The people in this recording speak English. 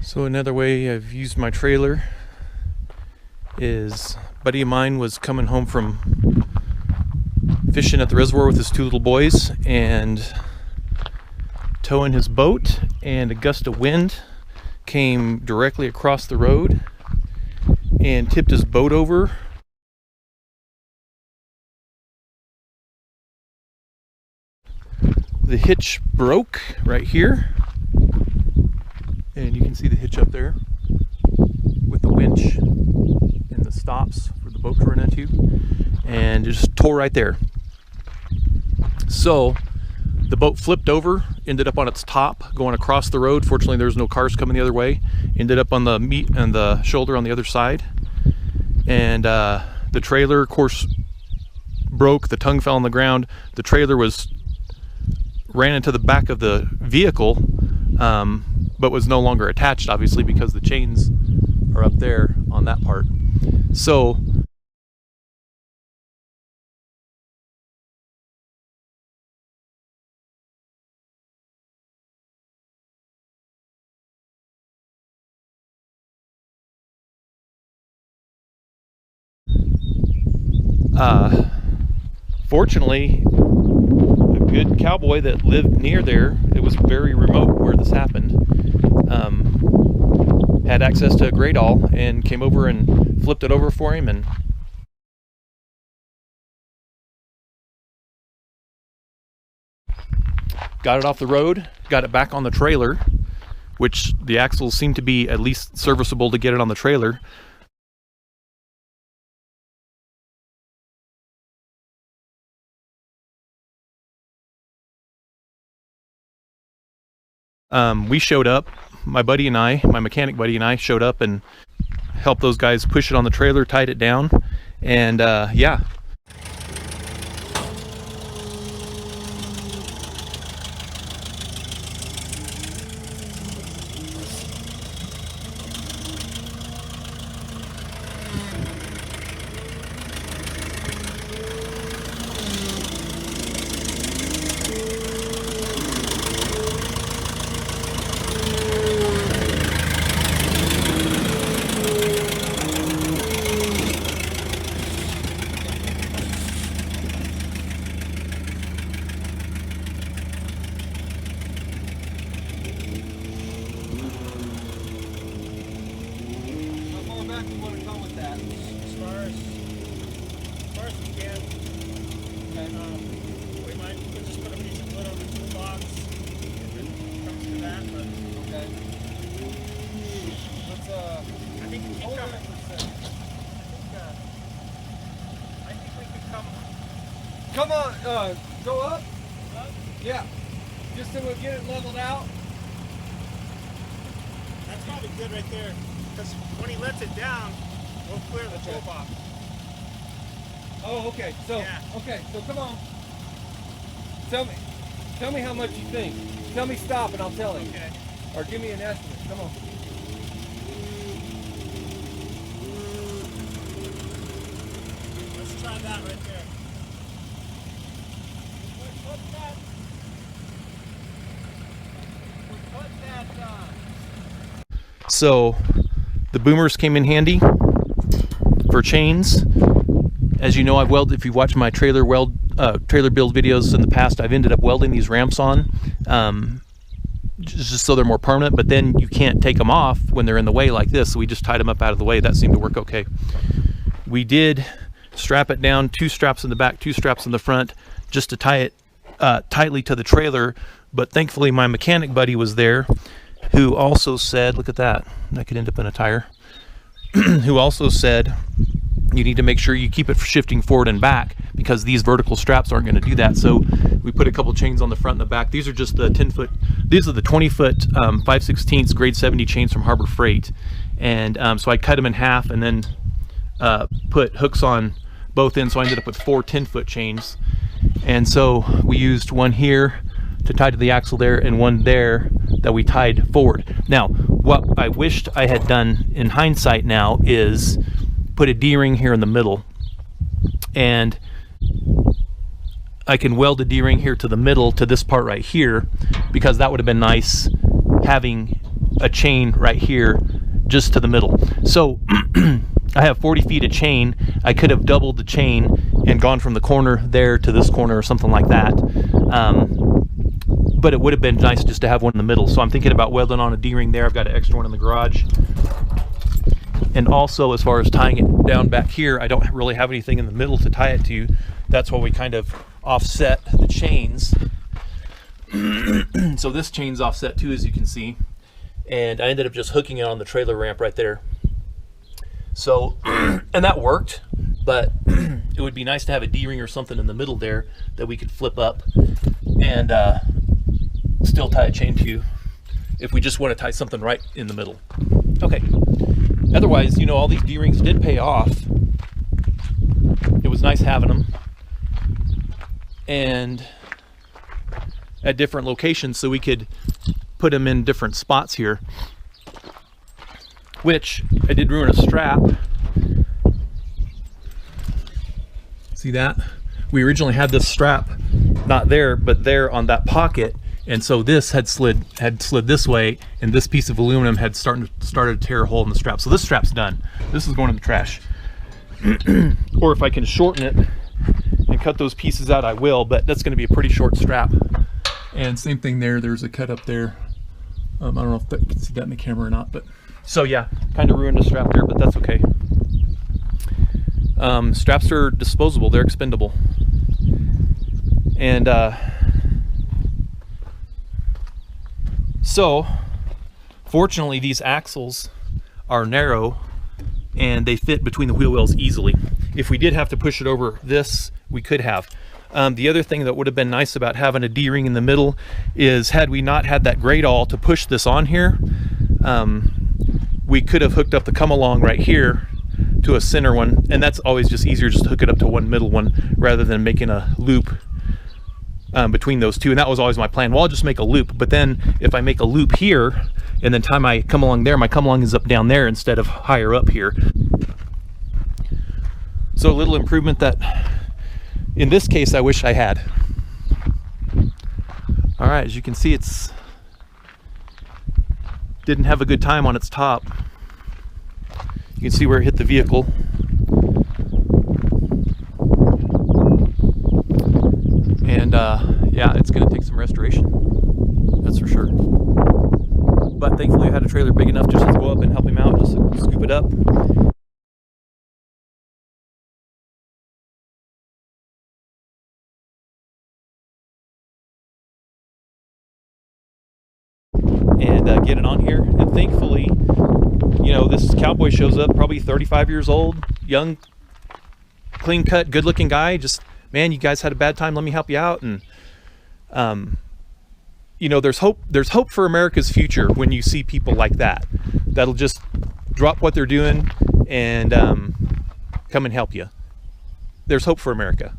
So another way I've used my trailer is a buddy of mine was coming home from fishing at the reservoir with his two little boys and towing his boat, and a gust of wind came directly across the road and tipped his boat over. The hitch broke right here, and you can see the hitch up there with the winch and the stops for the boat to run into, and it just tore right there. So the boat flipped over, ended up on its top going across the road. Fortunately there's no cars coming the other way. Ended up on the meat and the shoulder on the other side, and the trailer of course broke. The tongue fell on the ground. The trailer ran into the back of the vehicle, but was no longer attached, obviously, because the chains are up there on that part. So fortunately, a good cowboy that lived near there, it was very remote where this happened, had access to a great awl and came over and flipped it over for him and got it off the road, got it back on the trailer, which the axles seemed to be at least serviceable to get it on the trailer. We showed up, my mechanic buddy and I showed up and helped those guys push it on the trailer, tied it down, and yeah. You want to come with that as far as we can. We might just put a piece of wood on the toolbox if it comes to that, but okay. Let's I think we keep coming. I think we could come. Come on, go up. Yeah, just so we'll get it leveled out. That's probably good right there. Because when he lets it down, we'll clear the toolbox. Oh, okay. So, yeah. Okay. So come on. Tell me how much you think. Tell me stop, and I'll tell him. Okay. Or give me an estimate. Come on. Let's try that right there. So the boomers came in handy for chains. As you know, if you've watched my trailer build videos in the past, I've ended up welding these ramps on, just so they're more permanent, but then you can't take them off when they're in the way like this, so we just tied them up out of the way. That seemed to work okay. We did strap it down, 2 straps in the back, 2 straps in the front, just to tie it tightly to the trailer, but thankfully my mechanic buddy was there, who also said, look at that could end up in a tire, who also said you need to make sure you keep it shifting forward and back, because these vertical straps aren't going to do that. So we put a couple chains on the front and the back. These are just the 10-foot, these are the 20-foot 5/16 grade 70 chains from Harbor Freight, and so I cut them in half and then put hooks on both ends, so I ended up with 4 10-foot chains. And so we used one here to tie to the axle there, and one there that we tied forward. Now, what I wished I had done in hindsight now is put a D-ring here in the middle, and I can weld a D-ring here to the middle to this part right here, because that would have been nice having a chain right here just to the middle. So I have 40 feet of chain. I could have doubled the chain and gone from the corner there to this corner or something like that. But it would have been nice just to have one in the middle. So I'm thinking about welding on a D-ring there. I've got an extra one in the garage. And also, as far as tying it down back here, I don't really have anything in the middle to tie it to. That's why we kind of offset the chains. So this chain's offset too, as you can see. And I ended up just hooking it on the trailer ramp right there. So, and that worked, but it would be nice to have a D-ring or something in the middle there that we could flip up and still tie a chain to if we just want to tie something right in the middle. Okay. Otherwise, you know, all these D-rings did pay off. It was nice having them. And at different locations, so we could put them in different spots here. Which, I did ruin a strap. See that? We originally had this strap not there, but there on that pocket. And so this had slid this way, and this piece of aluminum had started to tear a hole in the strap. So this strap's done. This is going in the trash. Or if I can shorten it and cut those pieces out, I will, but that's going to be a pretty short strap. And same thing there, there's a cut up there. I don't know if you can see that in the camera or not, but so yeah, kind of ruined a strap there, but that's okay. Straps are disposable, they're expendable. And so fortunately these axles are narrow and they fit between the wheel wells easily. If we did have to push it over this, we could have. The other thing that would have been nice about having a D-ring in the middle is, had we not had that grade awl to push this on here, we could have hooked up the come along right here to a center one, and that's always just easier, just to hook it up to one middle one rather than making a loop between those two. And that was always my plan. Well, I'll just make a loop, but then if I make a loop here and then tie my come along there, my come along is up down there instead of higher up here. So a little improvement that in this case I wish I had. All right, as you can see, it's didn't have a good time on its top. You can see where it hit the vehicle. And yeah, it's gonna take some restoration, that's for sure. But thankfully I had a trailer big enough just to go up and help him out, just to scoop it up. And get it on here. And thankfully, you know, this cowboy shows up, probably 35 years old, young, clean cut, good looking guy. Just, man, you guys had a bad time, let me help you out. And you know, there's hope for America's future when you see people like that that'll just drop what they're doing and come and help you. There's hope for America.